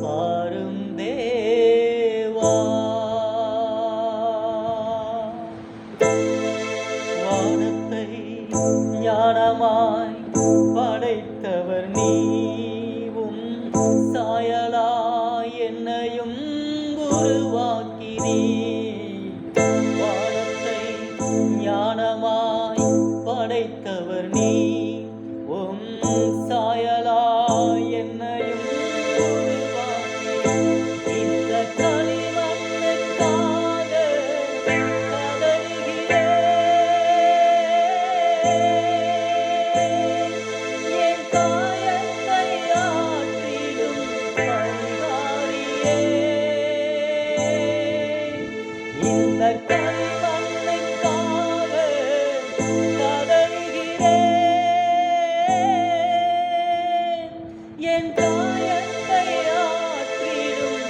பாரும் தேவா, வானத்தை ஞானமாய் படைத்தவர் நீவும், சாயலாய் என்னையும் உருவாக்கினீர். வானத்தை ஞானமாய் படைத்தவர் நீ, உம் சாயலாய் என்னையும் உருவாக்கினீர். இந்த களிமண்ணுக்காக கதறுகிறேன். என் காயத்தை ஆற்றிடும் பரிகாரியே, இந்த களிமண்ணுக்காக கதறுகிறேன். என் காயத்தை ஆற்றிடும்